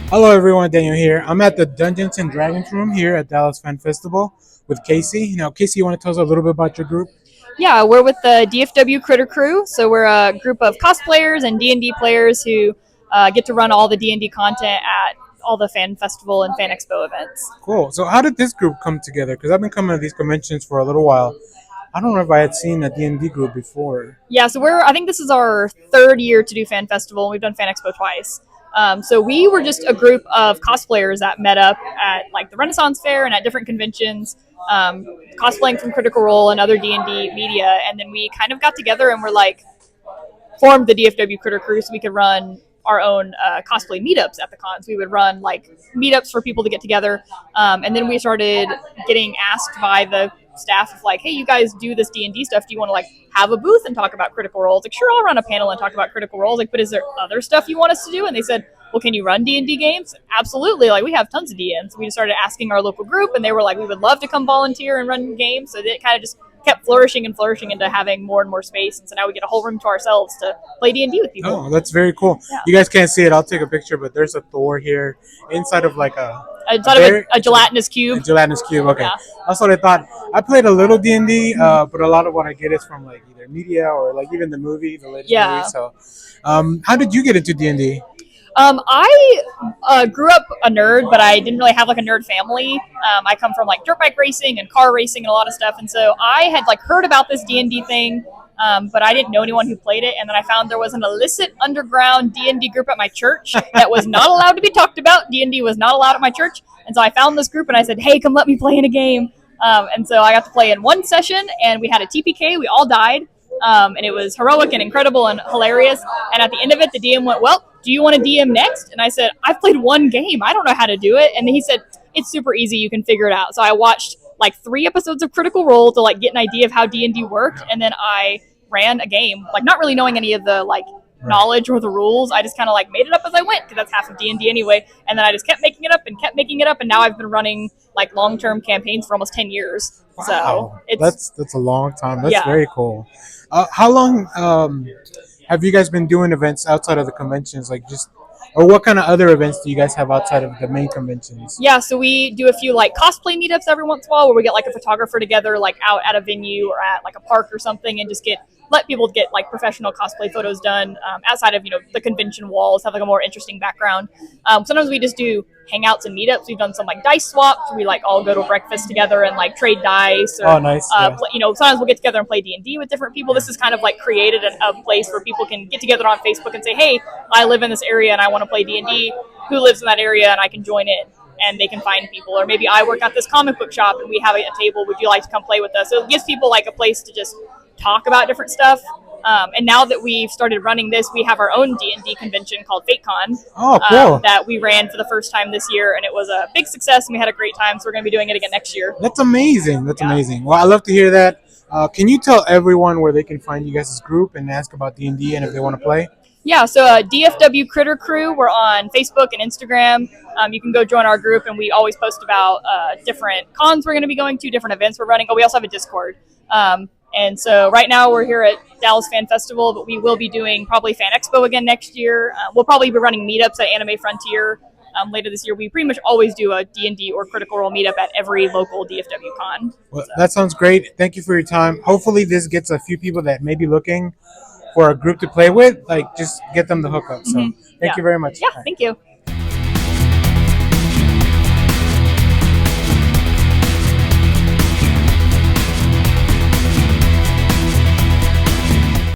Hello everyone, Daniel here. I'm at the Dungeons and Dragons room here at Dallas Fan Festival with Casey. Now, Casey, you want to tell us a little bit about your group? Yeah, we're with the DFW Critter Crew. So we're a group of cosplayers and D&D players who get to run all the D&D content at all the fan festival and fan expo events. Cool. So, how did this group come together? Because I've been coming to these conventions for a little while. I don't know if I had seen a D&D group before. Yeah, so I think this is our third year to do fan festival. We've done fan expo twice. So we were just a group of cosplayers that met up at like the Renaissance Fair and at different conventions, cosplaying from Critical Role and other D&D media. And then we kind of got together and were like, formed the DFW Critter Crew so we could run our own cosplay meetups at the cons. We would run like meetups for people to get together, and then we started getting asked by the staff of like, "Hey, you guys do this D&D stuff. Do you want to like have a booth and talk about Critical Roles?" Like, sure, I'll run a panel and talk about Critical Roles. Like, but is there other stuff you want us to do? And they said, well, can you run D&D games? Absolutely. Like, we have tons of DMs. We just started asking our local group, and they were like, we would love to come volunteer and run games. So it kind of just kept flourishing and flourishing into having more and more space. And so now we get a whole room to ourselves to play D&D with people. Oh, that's very cool. Yeah. You guys can't see it. I'll take a picture, but there's a Thor here inside of like Inside of a gelatinous cube. A gelatinous cube. Okay, Yeah. that's what I thought. I played a little D&D, but a lot of what I get is from like either media or like even the movie, the latest Yeah. movie. So, how did you get into D&D? I grew up a nerd, but I didn't really have like a nerd family. I come from like dirt bike racing and car racing and a lot of stuff, and so I had like heard about this D&D thing, but I didn't know anyone who played it. And then I found there was an illicit underground D&D group at my church that was not allowed to be talked about. D&D was not allowed at my church, and so I found this group and I said, "Hey, come let me play in a game." And so I got to play in one session, and we had a TPK. We all died. And it was heroic and incredible and hilarious. And at the end of it, the DM went, "Well, do you want to DM next?" And I said, "I've played one game. I don't know how to do it." And he said, "It's super easy. You can figure it out." So I watched like 3 episodes of Critical Role to like get an idea of how D&D worked. And then I ran a game, like not really knowing any of the like knowledge or the rules. I just kind of like made it up as I went because that's half of D&D anyway. And then I just kept making it up and kept making it up. And now I've been running like long-term campaigns for almost 10 years. Wow, So it's that's a long time. That's yeah. very cool. How long have you guys been doing events outside of the conventions? Like just, or what kind of other events do you guys have outside of the main conventions? Yeah, so we do a few like cosplay meetups every once in a while where we get like a photographer together like out at a venue or at like a park or something and just let people get like professional cosplay photos done outside of the convention walls, have like a more interesting background. Sometimes we just do hangouts and meetups. We've done some like dice swaps. We like all go to breakfast together and like trade dice. Or, Oh, nice. Yeah. Sometimes we'll get together and play D&D with different people. This is kind of like created a place where people can get together on Facebook and say, "Hey, I live in this area and I want to play D&D. Who lives in that area and I can join in?" And they can find people. Or maybe I work at this comic book shop and we have a table. Would you like to come play with us? So it gives people like a place to just talk about different stuff. And now that we've started running this, we have our own D&D convention called FateCon. Oh, cool. That we ran for the first time this year, and it was a big success, and we had a great time, so we're going to be doing it again next year. That's amazing. That's amazing. Well, I love to hear that. Can you tell everyone where they can find you guys' group and ask about D&D and if they want to play? Yeah, so DFW Critter Crew, we're on Facebook and Instagram. You can go join our group, and we always post about different cons we're going to be going to, different events we're running. Oh, we also have a Discord. And so right now we're here at Dallas Fan Festival, but we will be doing probably Fan Expo again next year. We'll probably be running meetups at Anime Frontier later this year. We pretty much always do a D&D or Critical Role meetup at every local DFW con. Well, that sounds great. Thank you for your time. Hopefully this gets a few people that may be looking for a group to play with. Like, just get them the hookup. So thank you very much. Yeah, thank you.